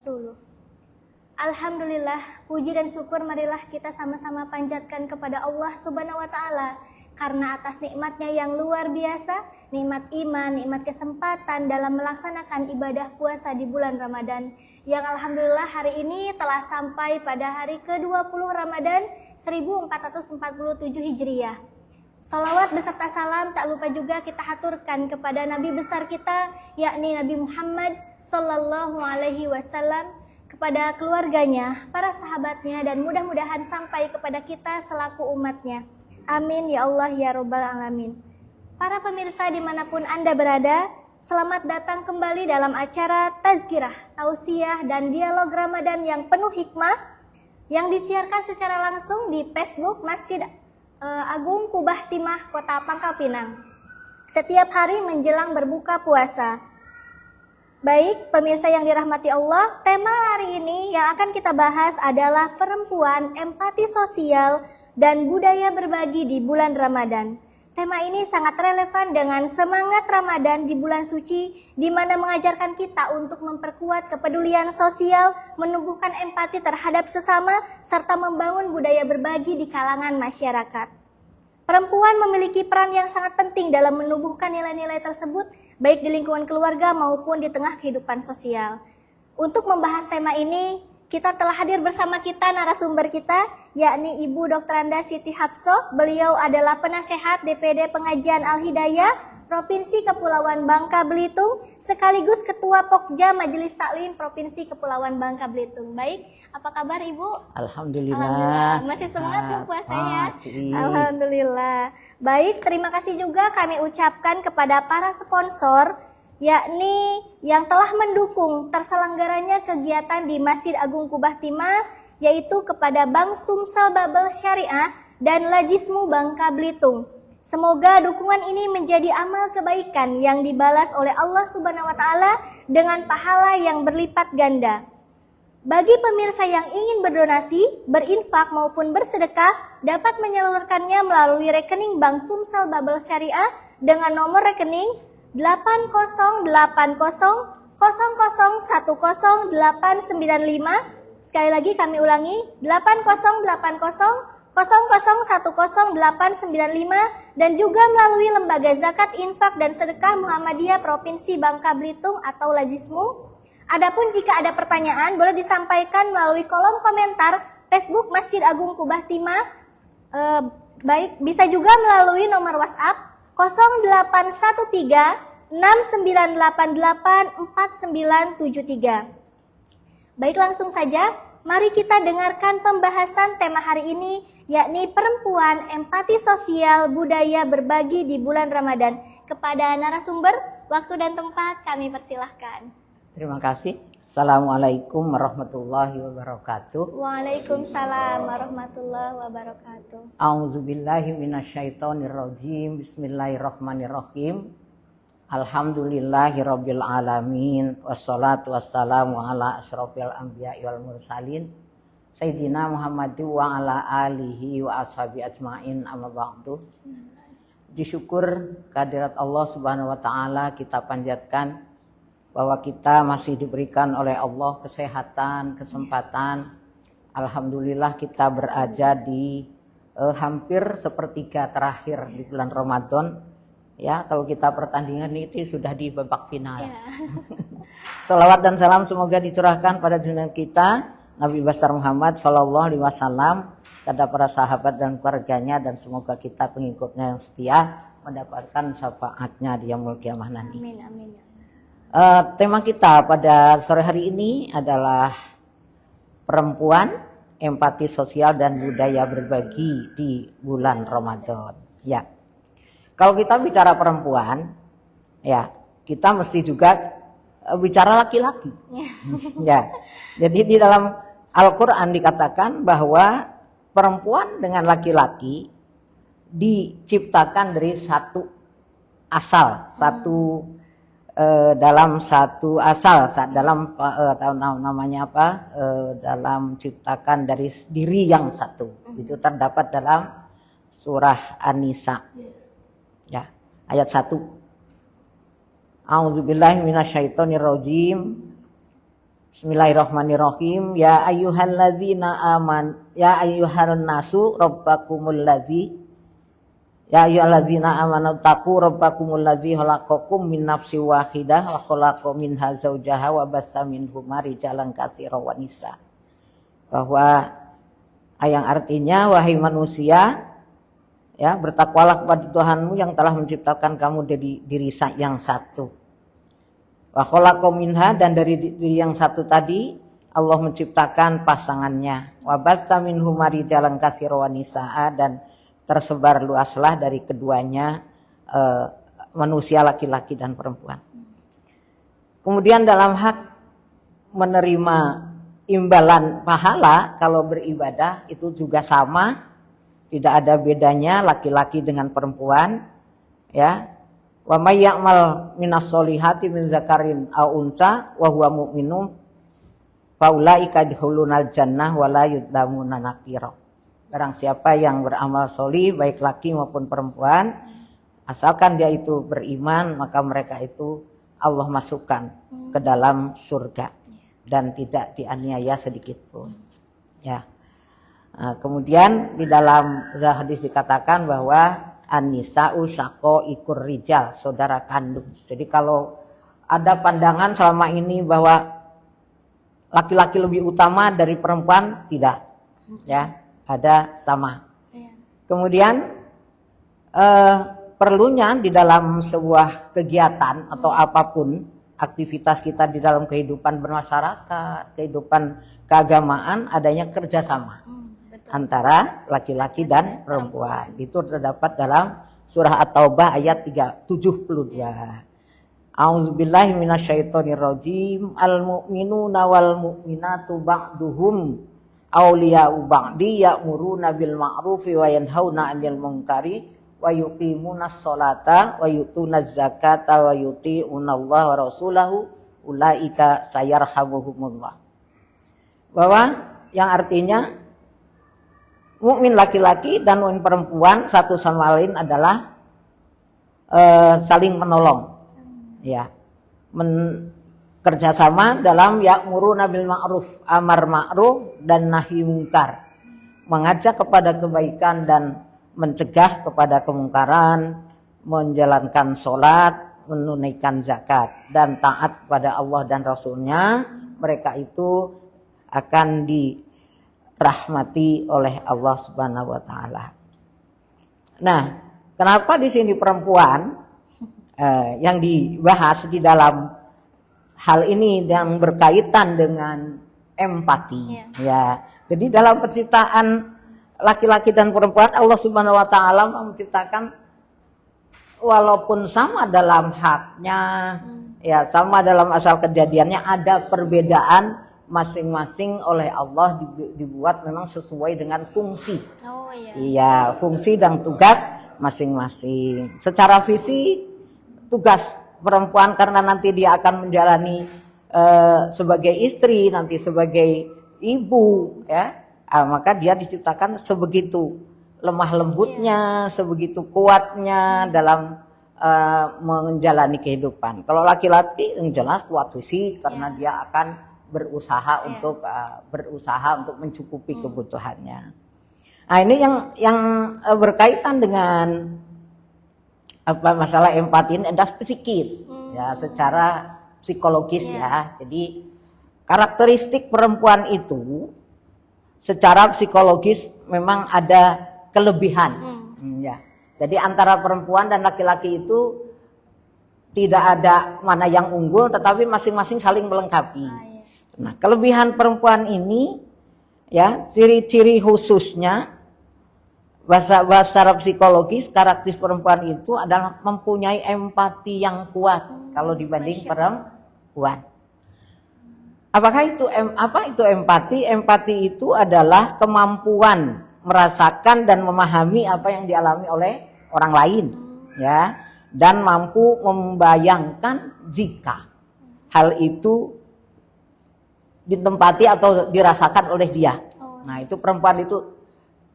Suluh. Alhamdulillah, puji dan syukur marilah kita sama-sama panjatkan kepada Allah Subhanahu wa Ta'ala, karena atas nikmatnya yang luar biasa, nikmat iman, nikmat kesempatan dalam melaksanakan ibadah puasa di bulan Ramadan, yang alhamdulillah hari ini telah sampai pada hari ke-20 Ramadan 1447 Hijriah. Salawat beserta salam tak lupa juga kita haturkan kepada Nabi besar kita, yakni Nabi Muhammad Sallallahu Alaihi Wasallam, kepada keluarganya, para sahabatnya, dan mudah-mudahan sampai kepada kita selaku umatnya. Amin ya Allah ya Rabbal Alamin. Para pemirsa dimanapun Anda berada, selamat datang kembali dalam acara Tazkirah, Tausiah, dan Dialog Ramadan yang penuh hikmah, yang disiarkan secara langsung di Facebook Masjid Agung Kubah Timah, Kota Pangkal Pinang, setiap hari menjelang berbuka puasa. Baik, pemirsa yang dirahmati Allah, tema hari ini yang akan kita bahas adalah perempuan, empati sosial, dan budaya berbagi di bulan Ramadan. Tema ini sangat relevan dengan semangat Ramadan di bulan suci, di mana mengajarkan kita untuk memperkuat kepedulian sosial, menumbuhkan empati terhadap sesama, serta membangun budaya berbagi di kalangan masyarakat. Perempuan memiliki peran yang sangat penting dalam menumbuhkan nilai-nilai tersebut, baik di lingkungan keluarga maupun di tengah kehidupan sosial. Untuk membahas tema ini, kita telah hadir bersama kita narasumber kita, yakni Ibu Dr. Anda Siti Hapsoh. Beliau adalah penasehat DPD Pengajian Al-Hidayah Provinsi Kepulauan Bangka Belitung, sekaligus Ketua Pokja Majelis Taklim Provinsi Kepulauan Bangka Belitung. Baik, apa kabar Ibu? Alhamdulillah. Masih semangat belum puasanya? Masih. Alhamdulillah. Baik, terima kasih juga kami ucapkan kepada para sponsor, yakni yang telah mendukung terselenggaranya kegiatan di Masjid Agung Kubah Timah, yaitu kepada Bank Sumsel Babel Syariah dan Lajismu Bangka Belitung. Semoga dukungan ini menjadi amal kebaikan yang dibalas oleh Allah Subhanahu wa Ta'ala dengan pahala yang berlipat ganda. Bagi pemirsa yang ingin berdonasi, berinfak maupun bersedekah, dapat menyalurkannya melalui rekening Bank Sumsel Babel Syariah dengan nomor rekening 8080010108995. Sekali lagi kami ulangi, 8080010108995, dan juga melalui Lembaga Zakat Infak dan Sedekah Muhammadiyah Provinsi Bangka Belitung atau Lajismu. Adapun jika ada pertanyaan, boleh disampaikan melalui kolom komentar Facebook Masjid Agung Kubah Timah. Baik, bisa juga melalui nomor WhatsApp 0813 6988 4973. Baik, langsung saja, mari kita dengarkan pembahasan tema hari ini, yakni perempuan, empati sosial, budaya berbagi di bulan Ramadan. Kepada narasumber, waktu dan tempat kami persilahkan. Terima kasih. Assalamualaikum warahmatullahi wabarakatuh. Waalaikumsalam warahmatullahi wabarakatuh. A'udzubillahi minasyaitonirrajim. Bismillahirrahmanirrahim. Alhamdulillahirabbil alamin. Wassalatu wassalamu ala asyrofil anbiya'i wal mursalin. Sayyidina Muhammadu wa ala alihi wa ashabi ajmain, amma ba'du. Disyukur kehadirat Allah Subhanahu wa Ta'ala, kita panjatkan bahwa kita masih diberikan oleh Allah kesehatan, kesempatan. Alhamdulillah kita berada di hampir sepertiga terakhir di bulan Ramadan. Ya, kalau kita pertandingan itu sudah di babak final. Ya. Salawat dan salam semoga dicurahkan pada junjungan kita Nabi besar Muhammad Sallallahu Alaihi Wasallam, kepada para sahabat dan keluarganya, dan semoga kita pengikutnya yang setia mendapatkan syafaatnya di yaumul qiyamah nanti. Amin, amin. Tema kita pada sore hari ini adalah perempuan, empati sosial, dan budaya berbagi di bulan Ramadan. Ya, kalau kita bicara perempuan, ya kita mesti juga bicara laki-laki. Ya, jadi di dalam Al-Quran dikatakan bahwa perempuan dengan laki-laki diciptakan dari satu asal, dalam satu asal, dalam namanya apa? Dalam ciptakan dari diri yang satu. Itu terdapat dalam surah An-Nisa. Ya, ayat 1. A'udzubillahi minasyaitonirrajim. Bismillahirrahmanirrahim. Ya ayyuhalladzina ya ayyuhan nasu rabbakumul ladzi ya ayyuhalladzina amanu taqu rabbakumul ladzi khalaqakum min nafsin wahidah wa khalaqa minha zaujaha wa bassa minhuma rijalan katsiran wa nisa. Bahwa yang artinya wahai manusia, ya, bertakwalah kepada Tuhanmu yang telah menciptakan kamu dari diri yang satu. Wa khalaqa minha, dan dari diri yang satu tadi Allah menciptakan pasangannya. Wa bassa minhuma rijalan katsiran wa nisaa, dan tersebar luaslah dari keduanya manusia laki-laki dan perempuan. Kemudian dalam hak menerima imbalan pahala kalau beribadah itu juga sama, tidak ada bedanya laki-laki dengan perempuan, ya. Wa may ya'mal minas solihati min zakarin aw unsa wa huwa mu'minun fa ulaika yadkhulunal jannah wa la yudlamuna nakira. Barang siapa yang beramal solih baik laki maupun perempuan, asalkan dia itu beriman, maka mereka itu Allah masukkan ke dalam surga dan tidak dianiaya sedikit pun. Ya. Nah, kemudian di dalam hadis dikatakan bahwa an-nisa'u syaqaiqur rijal, saudara kandung. Jadi kalau ada pandangan selama ini bahwa laki-laki lebih utama dari perempuan, tidak. Ya, ada sama. Kemudian perlunya di dalam sebuah kegiatan atau apapun aktivitas kita di dalam kehidupan bermasyarakat, kehidupan keagamaan, adanya kerjasama antara laki-laki dan perempuan. Itu terdapat dalam surah At-Taubah ayat 72. A'udzubillahi minasyaitonirrajim. Al-mu'minuna wal mu'minatu ba'duhum awliya'u ba'di ya'muruna bil ma'rufi wa yanhauna 'anil munkari wa yuqimunas sholata wa yutunaz zakata wa yuti'unallaha wa rasulahu ulaika sayarhamuhumullah. Bahwa yang artinya mukmin laki-laki dan mukmin perempuan satu sama lain adalah saling menolong, ya, kerjasama dalam ya'muruna bil ma'ruf, amar ma'ruf dan nahi mungkar, mengajak kepada kebaikan dan mencegah kepada kemungkaran, menjalankan sholat, menunaikan zakat dan taat kepada Allah dan Rasulnya. Mereka itu akan dirahmati oleh Allah Subhanahu wa taala. Nah, kenapa di sini perempuan yang dibahas di dalam hal ini yang berkaitan dengan empati, ya. Jadi dalam penciptaan laki-laki dan perempuan, Allah Subhanahu wa taala menciptakan walaupun sama dalam haknya, ya, sama dalam asal kejadiannya, ada perbedaan masing-masing oleh Allah dibuat memang sesuai dengan fungsi. Oh iya. Iya, fungsi dan tugas masing-masing. Secara fisik tugas perempuan karena nanti dia akan menjalani sebagai istri, nanti sebagai ibu, ya. Maka dia diciptakan sebegitu lemah lembutnya, sebegitu kuatnya dalam menjalani kehidupan. Kalau laki-laki yang jelas kuat fisik karena dia akan berusaha untuk mencukupi kebutuhannya. Nah, ini yang berkaitan dengan masalah empati ini ada psikis, ya, secara psikologis, ya. Jadi karakteristik perempuan itu secara psikologis memang ada kelebihan, ya. Jadi antara perempuan dan laki-laki itu tidak ada mana yang unggul, tetapi masing-masing saling melengkapi. Nah, kelebihan perempuan ini, ya, ciri-ciri khususnya bahasa psikologis, karakteristik perempuan itu adalah mempunyai empati yang kuat kalau dibanding perempuan. Apakah itu apa itu empati? Empati itu adalah kemampuan merasakan dan memahami apa yang dialami oleh orang lain, ya, dan mampu membayangkan jika hal itu ditempati atau dirasakan oleh dia. Nah, itu perempuan itu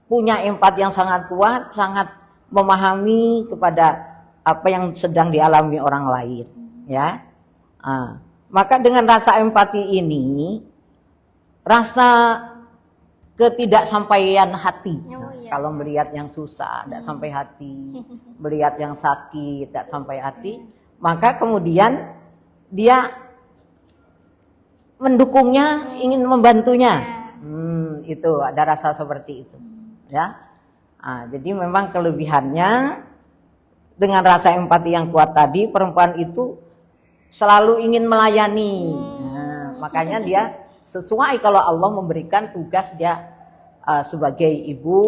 punya empati yang sangat kuat, sangat memahami kepada apa yang sedang dialami orang lain, ya. Maka dengan rasa empati ini, rasa ketidaksampaian hati. Oh, iya. Kalau melihat yang susah, tidak sampai hati. Melihat yang sakit, tidak sampai hati. Maka kemudian dia mendukungnya, ingin membantunya. Itu ada rasa seperti itu. Ya. Nah, jadi memang kelebihannya dengan rasa empati yang kuat tadi, perempuan itu selalu ingin melayani. Nah, makanya dia sesuai kalau Allah memberikan tugas dia sebagai ibu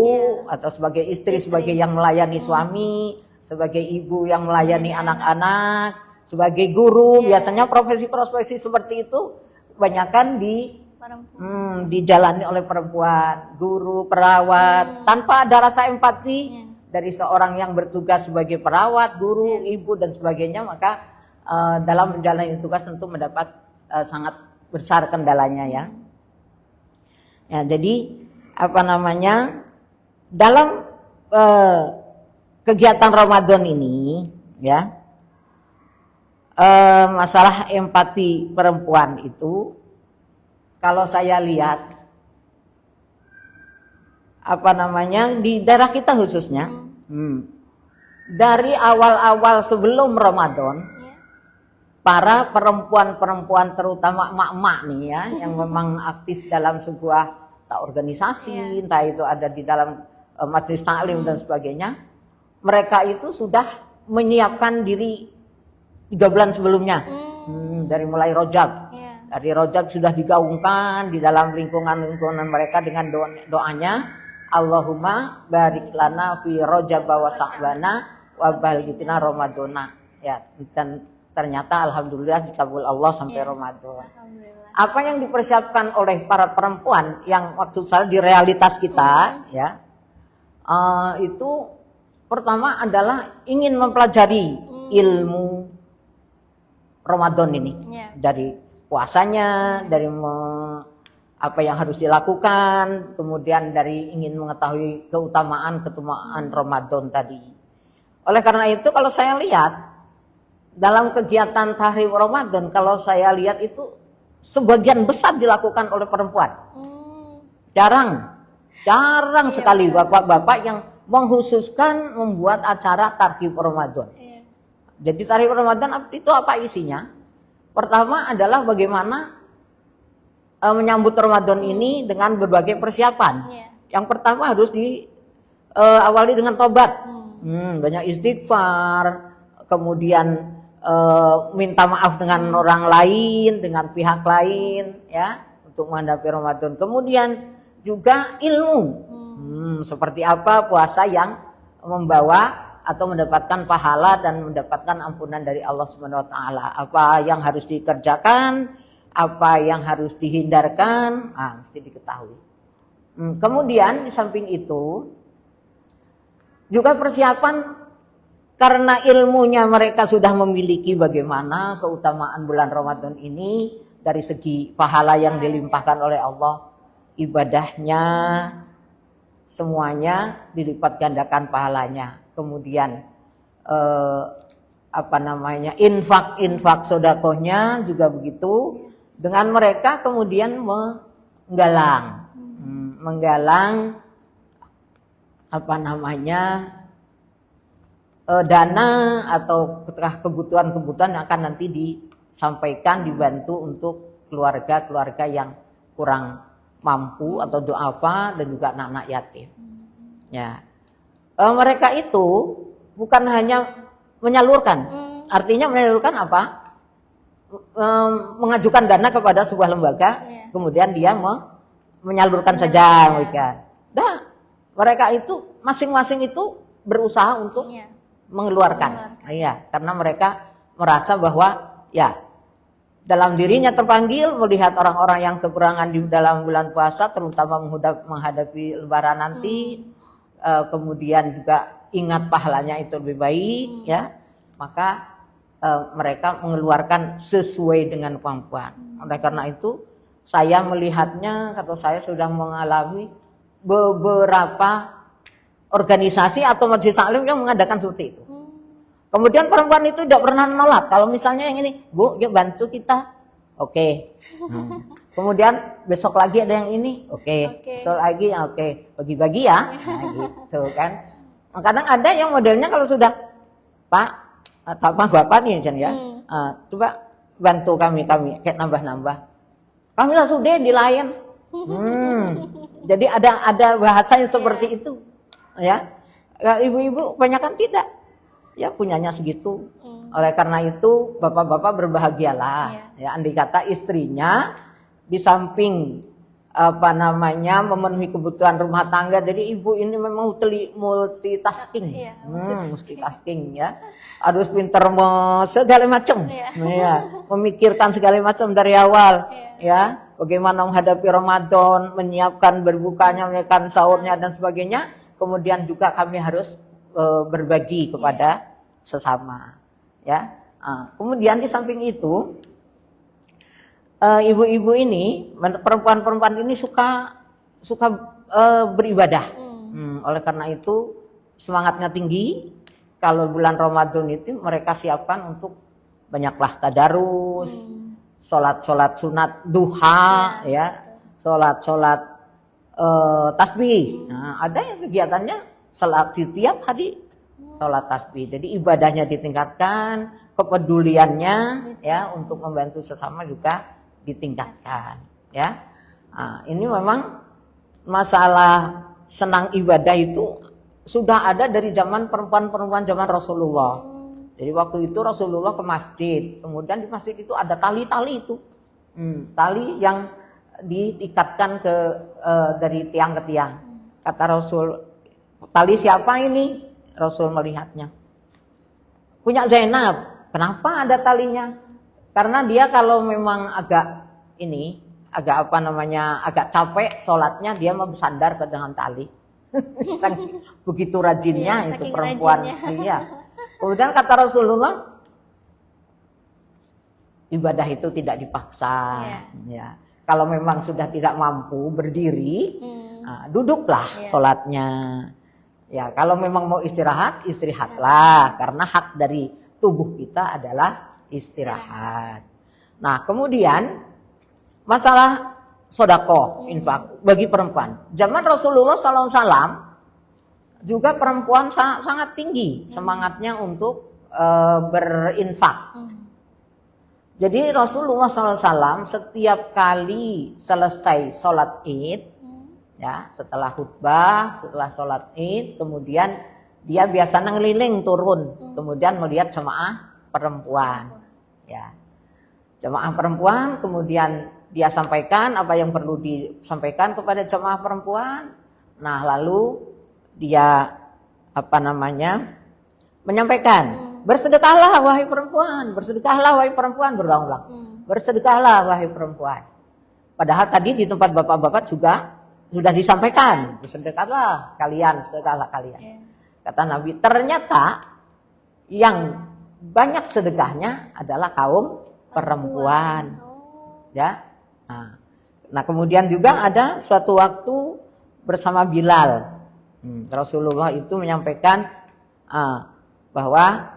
atau sebagai istri, sebagai yang melayani suami, sebagai ibu yang melayani anak-anak, sebagai guru. Biasanya profesi-profesi seperti itu kebanyakan dijalani oleh perempuan, guru, perawat, tanpa ada rasa empati dari seorang yang bertugas sebagai perawat, guru, ibu dan sebagainya, maka dalam menjalani tugas tentu mendapat sangat besar kendalanya ya. Ya, jadi dalam kegiatan Ramadan ini ya, masalah empati perempuan itu kalau saya lihat di daerah kita khususnya dari awal-awal sebelum Ramadan, para perempuan-perempuan terutama emak-emak nih ya, yang memang aktif dalam sebuah organisasi, entah itu ada di dalam majelis taklim dan sebagainya, mereka itu sudah menyiapkan diri 3 bulan sebelumnya, dari mulai Rajab. Dari Rajab sudah digaungkan di dalam lingkungan mereka dengan doanya, Allahumma barik lana fi Rajab wa Sya'bana wa balighna Ramadana. Ya, dan ternyata alhamdulillah dikabul Allah sampai Ramadan. Apa yang dipersiapkan oleh para perempuan yang waktu saya di realitas kita ya, itu pertama adalah ingin mempelajari ilmu Ramadan ini, dari puasanya, dari apa yang harus dilakukan, kemudian dari ingin mengetahui keutamaan Ramadan tadi. Oleh karena itu kalau saya lihat dalam kegiatan tahrim Ramadan, kalau saya lihat itu sebagian besar dilakukan oleh perempuan. Jarang sekali bapak-bapak yang menghususkan membuat acara tahrim Ramadan. Jadi tahrim Ramadan itu apa isinya? Pertama adalah bagaimana menyambut Ramadan ini dengan berbagai persiapan. Yang pertama harus diawali dengan tobat, banyak istighfar, kemudian minta maaf dengan orang lain, dengan pihak lain, ya, untuk menghadapi Ramadan. Kemudian juga ilmu, seperti apa puasa yang membawa atau mendapatkan pahala dan mendapatkan ampunan dari Allah Subhanahu wa taala. Apa yang harus dikerjakan, apa yang harus dihindarkan, mesti diketahui. Kemudian di samping itu juga persiapan karena ilmunya mereka sudah memiliki bagaimana keutamaan bulan Ramadan ini dari segi pahala yang dilimpahkan oleh Allah, ibadahnya semuanya dilipat gandakan pahalanya. Kemudian infak sodakohnya juga begitu. Dengan mereka kemudian menggalang dana atau kebutuhan-kebutuhan yang akan nanti disampaikan, dibantu untuk keluarga-keluarga yang kurang mampu atau du'afa dan juga anak-anak yatim. Ya. Mereka itu bukan hanya menyalurkan, artinya menyalurkan apa? Mengajukan dana kepada sebuah lembaga, kemudian dia menyalurkan saja mereka. Mereka itu masing-masing itu berusaha untuk mengeluarkan. Iya, karena mereka merasa bahwa ya dalam dirinya terpanggil melihat orang-orang yang kekurangan di dalam bulan puasa, terutama menghadapi lebaran nanti. Kemudian juga ingat pahalanya itu lebih baik, ya, maka mereka mengeluarkan sesuai dengan kemampuan. Oleh karena itu saya melihatnya, atau saya sudah mengalami beberapa organisasi atau majelis taklim yang mengadakan seperti itu. Kemudian perempuan itu tidak pernah menolak. Kalau misalnya yang ini, Bu, yuk bantu kita Oke. Kemudian besok lagi ada yang ini, oke. Besok lagi, oke. Bagi-bagi ya, nah, gitu kan. Kadang ada yang modelnya kalau sudah Pak atau Bapak nih ya, coba bantu kami kayak nambah-nambah. Kami langsung deh dilayan. Jadi ada bahasa yang seperti itu, ya. Ibu-ibu kebanyakan tidak, ya punyanya segitu. Oleh karena itu bapak-bapak berbahagialah, ya. Andai kata istrinya di samping memenuhi kebutuhan rumah tangga, jadi ibu ini memang multitasking, multitasking ya, harus pinter segala macam, ya, memikirkan segala macam dari awal, ya, bagaimana menghadapi Ramadan, menyiapkan berbukanya, menyiapkan sahurnya dan sebagainya. Kemudian juga kami harus berbagi kepada sesama, ya. Kemudian di samping itu ibu-ibu ini, perempuan-perempuan ini suka beribadah. Oleh karena itu semangatnya tinggi. Kalau bulan Ramadan itu mereka siapkan untuk banyaklah tadarus, sholat sunat duha, ya, sholat tasbih. Nah, ada yang kegiatannya sholat setiap hari sholat tasbih. Jadi ibadahnya ditingkatkan, kepeduliannya ya untuk membantu sesama juga ditingkatkan, ya. Nah, ini memang masalah senang ibadah itu sudah ada dari zaman perempuan-perempuan zaman Rasulullah. Jadi waktu itu Rasulullah ke masjid, kemudian di masjid itu ada tali-tali itu, tali yang diikatkan dari tiang ke tiang. Kata Rasul, tali siapa ini? Rasul melihatnya, punya Zainab. Kenapa ada talinya? Karena dia kalau memang agak capek sholatnya, dia mau bersandar ke dengan tali. Begitu rajinnya itu perempuan. Iya. Kemudian kata Rasulullah, ibadah itu tidak dipaksa. Ya. Kalau memang sudah tidak mampu berdiri, duduklah sholatnya. Ya, kalau memang mau istirahatlah, karena hak dari tubuh kita adalah istirahat. Nah, kemudian masalah sedekah, infak bagi perempuan. Zaman Rasulullah SAW juga perempuan sangat tinggi semangatnya untuk berinfak. Jadi Rasulullah SAW setiap kali selesai sholat Id, ya, setelah khutbah, setelah sholat Id, kemudian dia biasanya ngeliling turun, kemudian melihat jemaah perempuan, ya, jemaah perempuan, kemudian dia sampaikan apa yang perlu disampaikan kepada jemaah perempuan. Nah, lalu dia menyampaikan, bersedekahlah wahai perempuan, bersedekahlah wahai perempuan, berulang-ulang, bersedekahlah wahai perempuan. Padahal tadi di tempat bapak-bapak juga sudah disampaikan, bersedekahlah kalian, bersedekahlah kalian. Kata Nabi, ternyata yang banyak sedekahnya adalah kaum perempuan, ya. Nah, kemudian juga ada suatu waktu bersama Bilal, Rasulullah itu menyampaikan bahwa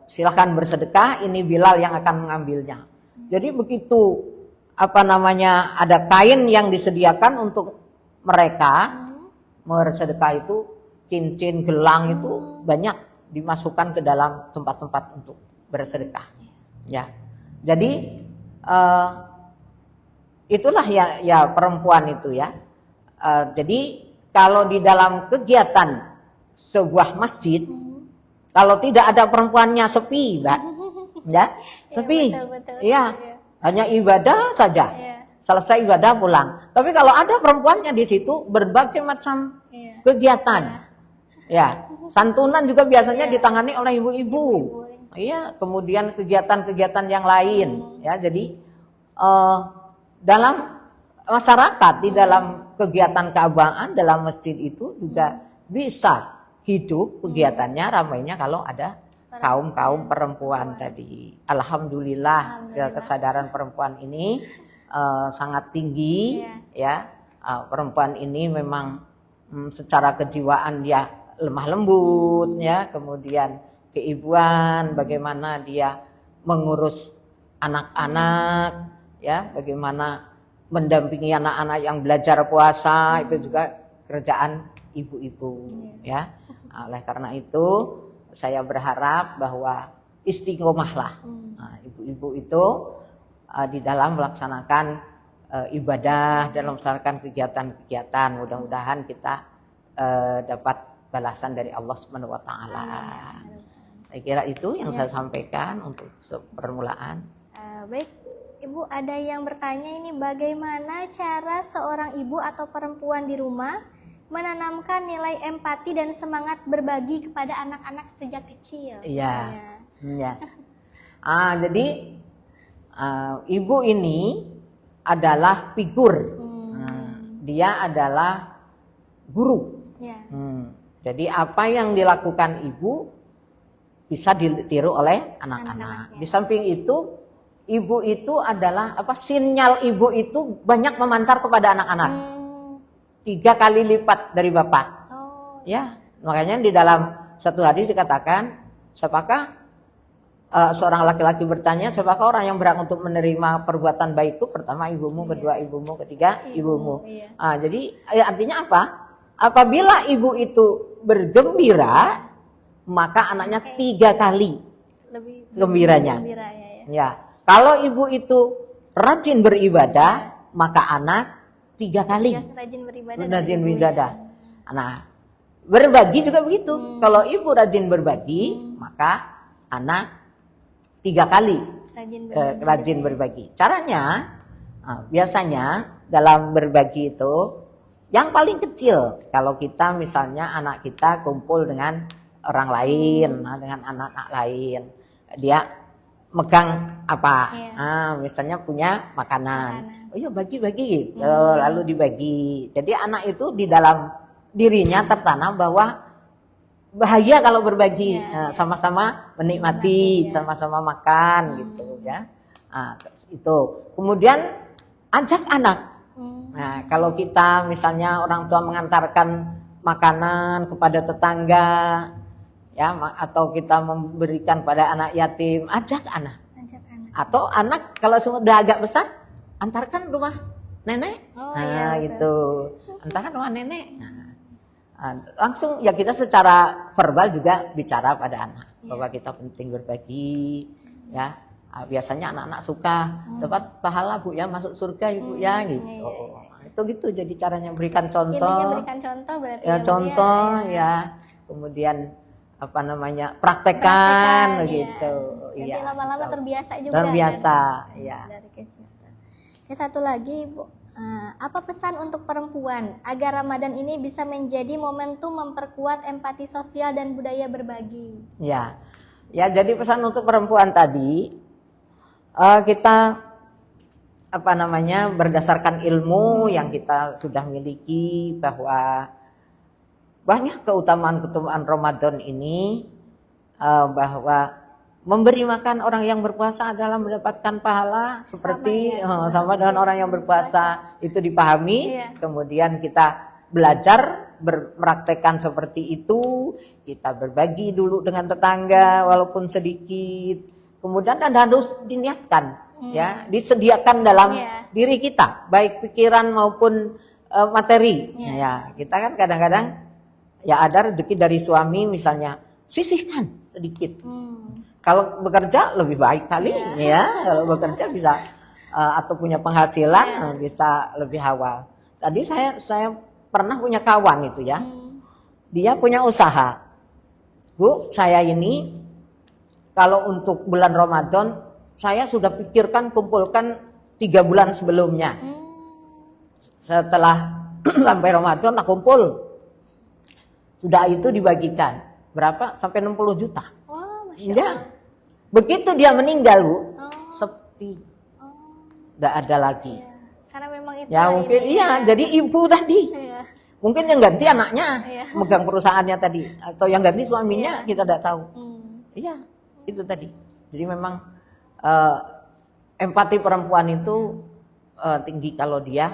silahkan bersedekah, ini Bilal yang akan mengambilnya. Jadi begitu ada kain yang disediakan untuk mereka bersedekah itu, cincin, gelang itu banyak dimasukkan ke dalam tempat-tempat untuk bersedekah, ya. Jadi itulah ya perempuan itu, ya. Jadi kalau di dalam kegiatan sebuah masjid, kalau tidak ada perempuannya sepi, Mbak, ya, sepi, ya, hanya ibadah saja, selesai ibadah pulang. Tapi kalau ada perempuannya di situ, berbagai macam kegiatan, ya, santunan juga biasanya ditangani oleh ibu-ibu, iya, kemudian kegiatan-kegiatan yang lain, ya. Jadi dalam masyarakat, di dalam kegiatan keagamaan dalam masjid itu juga bisa hidup kegiatannya, ramainya kalau ada kaum perempuan tadi. Alhamdulillah, kesadaran perempuan ini sangat tinggi, ya. Perempuan ini memang secara kejiwaan dia lemah lembut, ya. Kemudian keibuan, bagaimana dia mengurus anak-anak, ya, bagaimana mendampingi anak-anak yang belajar puasa, itu juga kerjaan ibu-ibu, ya. Nah, oleh karena itu saya berharap bahwa istiqomahlah ibu-ibu itu di dalam melaksanakan ibadah, dalam melaksanakan kegiatan-kegiatan. Mudah-mudahan kita dapat balasan dari Allah Subhanahu wa taala. Saya kira itu yang saya sampaikan untuk permulaan. Baik, Ibu, ada yang bertanya ini, bagaimana cara seorang ibu atau perempuan di rumah menanamkan nilai empati dan semangat berbagi kepada anak-anak sejak kecil? Iya. Ya. Jadi ibu ini adalah figur. Dia adalah guru. Ya. Jadi apa yang dilakukan ibu bisa ditiru oleh anak-anak. Di samping itu, ibu itu adalah sinyal ibu itu banyak memancar kepada anak-anak. 3 kali lipat dari bapak. Ya, makanya di dalam satu hadis dikatakan, siapakah seorang laki-laki bertanya, siapakah orang yang berhak untuk menerima perbuatan baikku? Pertama ibumu, kedua ibumu, ketiga ibumu. Jadi artinya apa? Apabila ibu itu bergembira, maka anaknya 3 kali Lebih gembiranya. Ya. Kalau ibu itu rajin beribadah, maka anak 3 kali rajin beribadah. Nah, berbagi juga begitu. Kalau ibu rajin berbagi, maka anak 3 kali rajin berbagi. Caranya, biasanya dalam berbagi itu, yang paling kecil, kalau kita misalnya anak kita kumpul dengan orang lain, dengan anak-anak lain, dia megang apa? Misalnya punya makanan. Oh iya, bagi-bagi gitu, lalu dibagi. Jadi anak itu di dalam dirinya tertanam bahwa bahagia kalau berbagi, sama-sama menikmati, sama-sama makan gitu ya. Itu. Kemudian ajak anak. Nah, kalau kita misalnya orang tua mengantarkan makanan kepada tetangga, ya, atau kita memberikan pada anak yatim, ajak anak. Atau anak kalau sudah agak besar, antarkan rumah nenek. Gitu. Antarkan rumah nenek. Langsung ya kita secara verbal juga bicara pada anak bahwa kita penting berbagi, ya. Biasanya anak-anak suka dapat pahala Bu ya, masuk surga Ibu ya gitu. Itu gitu jadi caranya berikan contoh. Intinya berikan contoh berarti ya, contoh ya. Kemudian praktekkan gitu. Jadi lama-lama terbiasa juga. Terbiasa, ya. Dari kecil. Satu lagi Bu, apa pesan untuk perempuan agar Ramadan ini bisa menjadi momentum memperkuat empati sosial dan budaya berbagi? Ya, jadi pesan untuk perempuan tadi, kita berdasarkan ilmu yang kita sudah miliki bahwa banyak keutamaan Ramadan ini, bahwa memberi makan orang yang berpuasa adalah mendapatkan pahala seperti sama dengan orang yang berpuasa, itu dipahami. Kemudian kita belajar mempraktekkan seperti itu, kita berbagi dulu dengan tetangga walaupun sedikit. Kemudian harus diniatkan, ya, disediakan dalam diri kita, baik pikiran maupun materi. Ya, kita kan kadang-kadang ya ada rezeki dari suami misalnya, sisihkan sedikit. Kalau bekerja lebih baik kali, ya. Kalau bekerja bisa atau punya penghasilan bisa lebih awal. Tadi saya pernah punya kawan itu ya, dia punya usaha. Bu, saya ini kalau untuk bulan Ramadan, saya sudah pikirkan kumpulkan 3 bulan sebelumnya. Setelah sampai Ramadan, kumpul. Sudah itu dibagikan. Berapa? Sampai 60 juta. Ya. Begitu dia meninggal, Bu, sepi. Nggak ada lagi. Karena memang itu. Ya mungkin jadi ibu tadi. Mungkin yang ganti anaknya, megang perusahaannya tadi. Atau yang ganti suaminya, kita tidak tahu. Iya. Itu tadi. Jadi memang empati perempuan itu tinggi kalau dia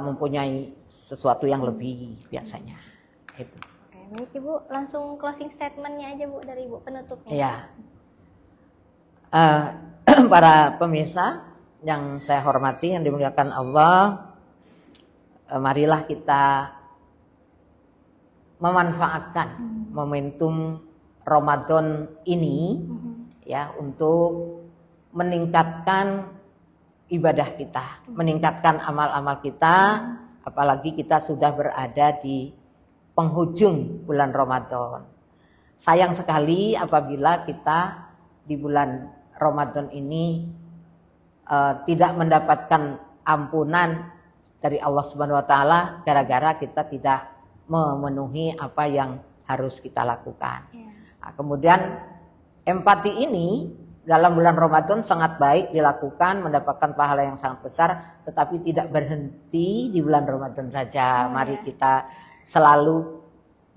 mempunyai sesuatu yang lebih biasanya. Itu. Oke, baik Ibu, langsung closing statementnya aja Bu dari Ibu penutupnya. Iya. Eh, para pemirsa yang saya hormati, yang dimuliakan Allah, marilah kita memanfaatkan momentum Ramadan ini ya untuk meningkatkan ibadah kita, meningkatkan amal-amal kita, apalagi kita sudah berada di penghujung bulan Ramadan. Sayang sekali apabila kita di bulan Ramadan ini tidak mendapatkan ampunan dari Allah Subhanahu wa taala gara-gara kita tidak memenuhi apa yang harus kita lakukan. Nah, kemudian empati ini dalam bulan Ramadan sangat baik dilakukan, mendapatkan pahala yang sangat besar, tetapi tidak berhenti di bulan Ramadan saja. Mari kita selalu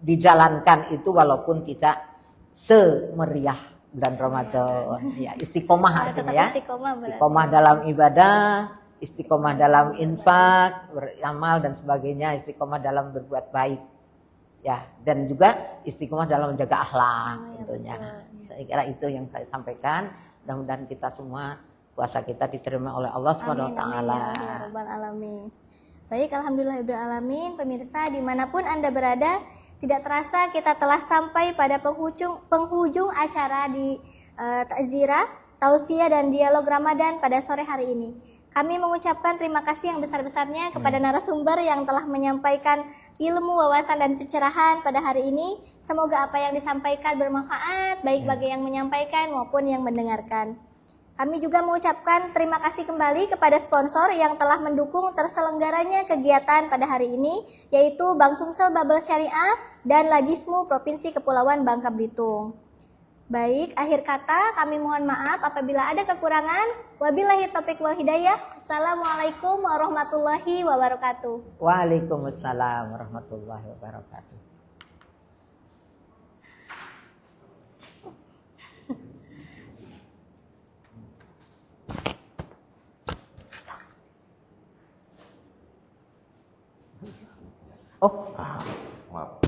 dijalankan itu walaupun tidak semeriah bulan Ramadan. Ya, istiqomah artinya ya. Istiqomah dalam ibadah, istiqomah dalam infak, beramal dan sebagainya, istiqomah dalam berbuat baik. Ya, dan juga istiqomah dalam menjaga akhlak tentunya. Saya kira itu yang saya sampaikan. Mudah-mudahan kita semua puasa kita diterima oleh Allah Subhanahu wa taala. Amin. Baik, alhamdulillahirabbil alamin. Pemirsa dimanapun Anda berada, tidak terasa kita telah sampai pada penghujung acara di takziah, tausiah dan dialog Ramadan pada sore hari ini. Kami mengucapkan terima kasih yang besar-besarnya kepada narasumber yang telah menyampaikan ilmu, wawasan dan pencerahan pada hari ini. Semoga apa yang disampaikan bermanfaat baik bagi yang menyampaikan maupun yang mendengarkan. Kami juga mengucapkan terima kasih kembali kepada sponsor yang telah mendukung terselenggaranya kegiatan pada hari ini, yaitu Bank Sumsel Babel Syariah dan Lajismu Provinsi Kepulauan Bangka Belitung. Baik, akhir kata kami mohon maaf apabila ada kekurangan. Wabillahi taufiq wal hidayah. Assalamualaikum warahmatullahi wabarakatuh. Waalaikumsalam warahmatullahi wabarakatuh. Oh, maaf.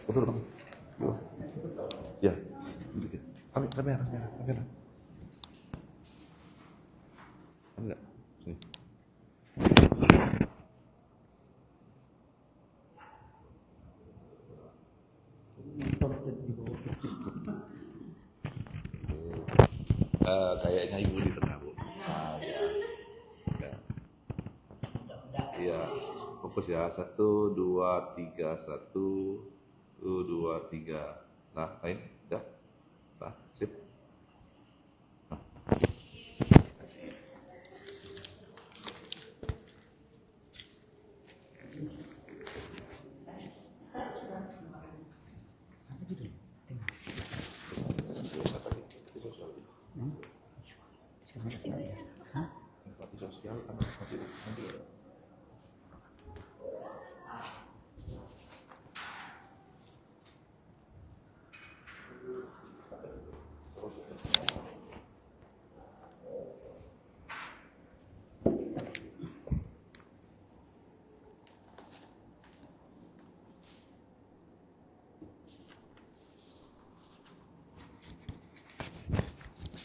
Betul dong. Ya. Kamera. Enggak. Sini. Kayaknya ibu di tengah, Bu. Iya, fokus ya. 1, 2, 3, 1, 2, 3. Nah, lain, ya. Nah, sip. Nah. Sosial kan masih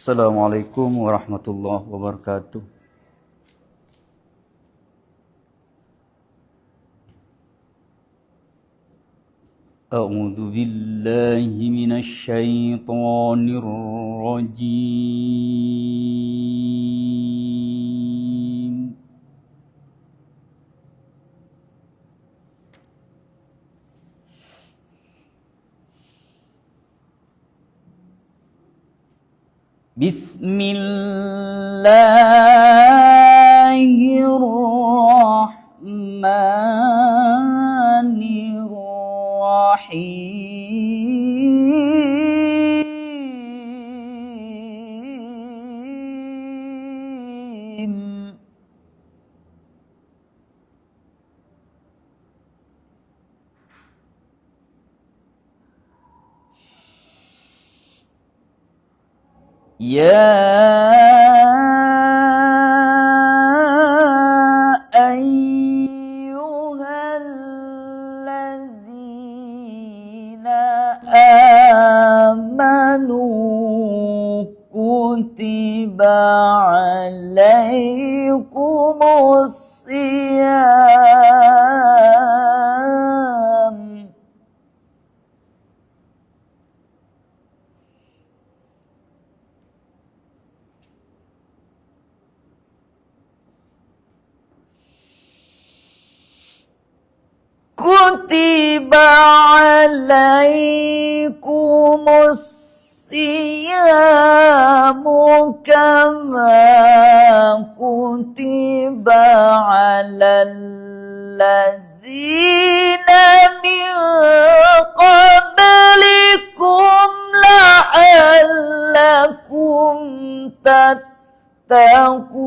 Assalamualaikum warahmatullahi wabarakatuh. A'udzu billahi minasy syaithanir rajim. Bismillahirrahmanirrahim. Ya ayyuhalladzina كتب عليكم الصيام كتب عليكم الصيام كما كتب على الذين من قبلكم لعلكم تتقون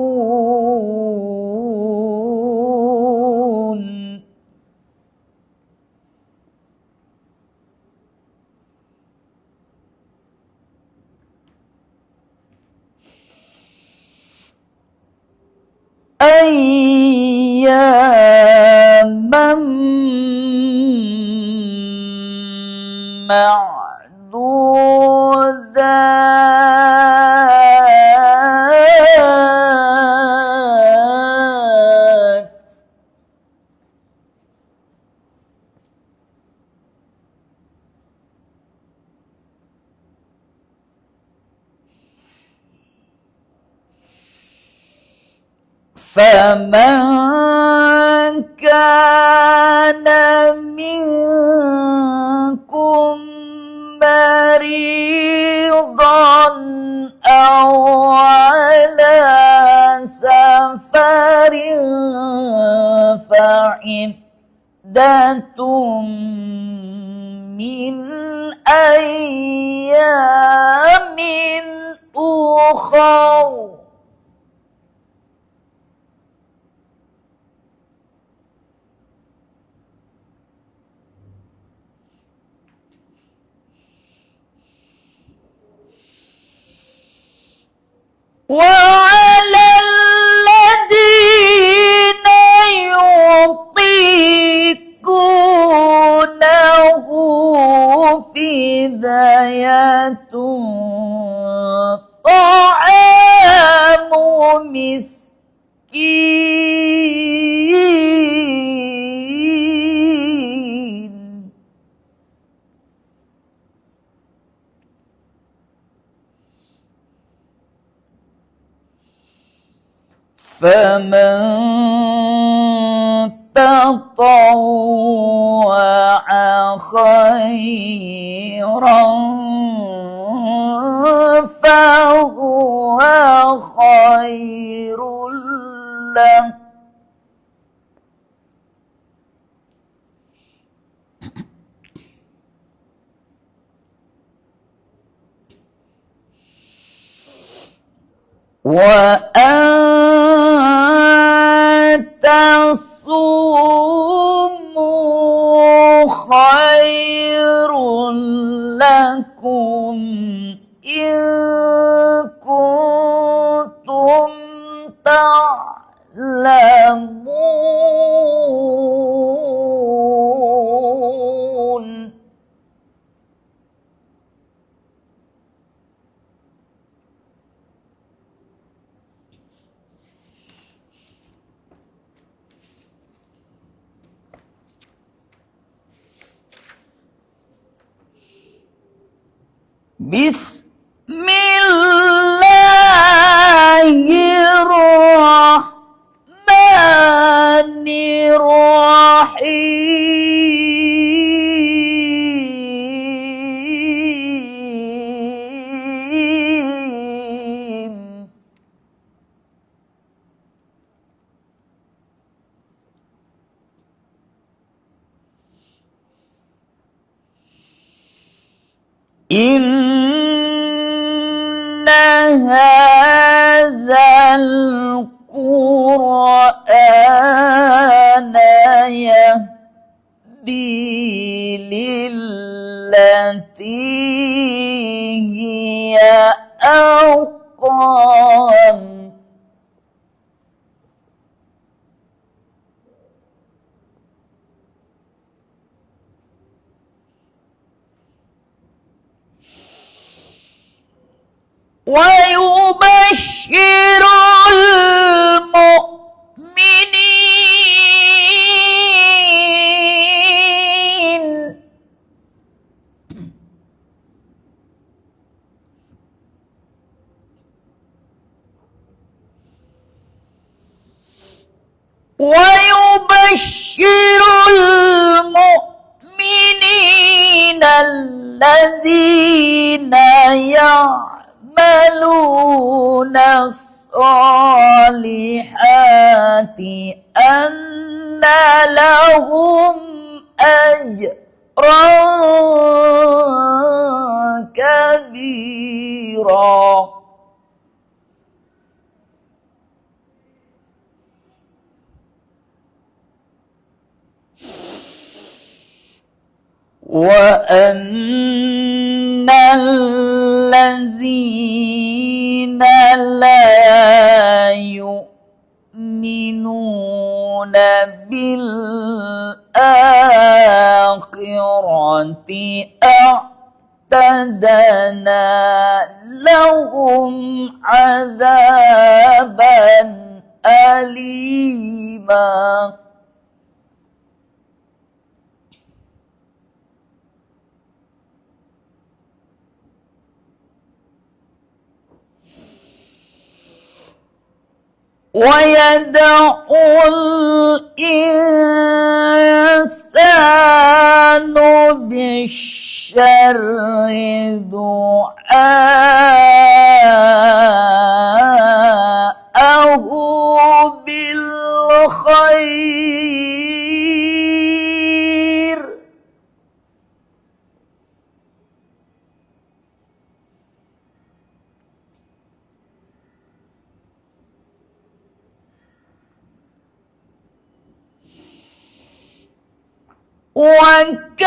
أياما معدودات فمن كان منكم مريضا أو على سفر فعدة من أيام أخر وعلى الذين يطيقونه فدية طعام مسكين فمن تطوع خيرا فهو خير له وأن تصوموا خير لكم إن كنتم تعلمون بسم الله الرحمن الرحيم إن هذا القرآن يهدي للتي هي أقوم ويبين المؤمنين ويبشر المؤمنين الذين يعملون الصالحات أن لهم أجرا كبيرا. وأن الذين لا يؤمنون بالآخرة أعتدنا لهم عذابا أليما. ويدع الإنسان بالشر دعاءه بالخير. وكان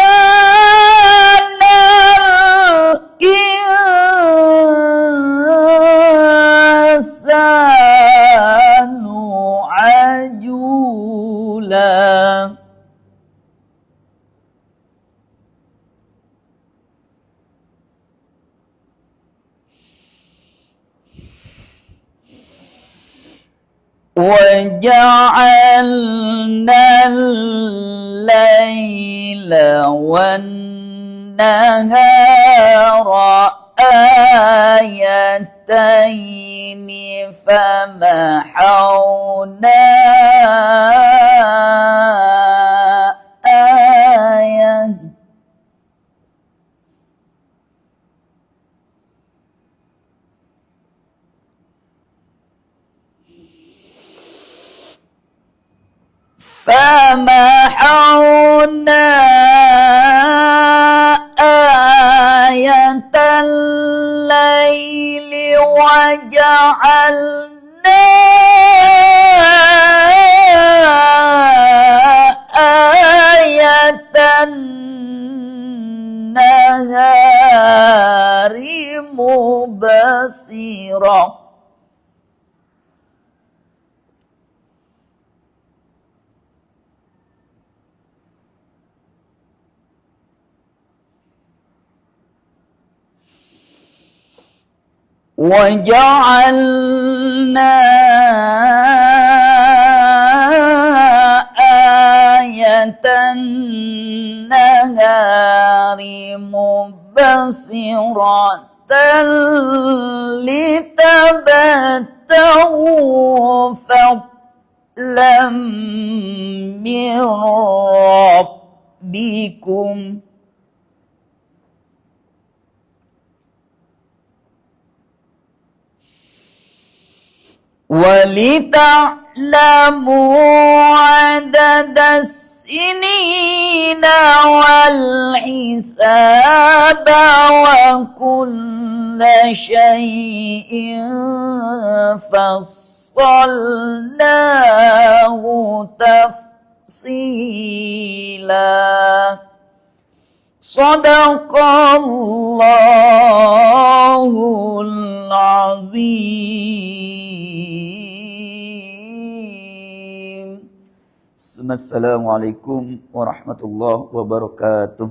الإنسان عجولا. وجعلنا الليل والنهار آيتين فمحونا آية فمحونا آية الليل وجعلنا آية النهار مبصرة. وجعلنا آية النهار مبصرة لتبتغوا فضلا من ربكم ولتعلموا عدد السنين والحساب وكل شيء فصلناه تفصيلا. صدق الله العظيم. Assalamualaikum warahmatullahi wabarakatuh.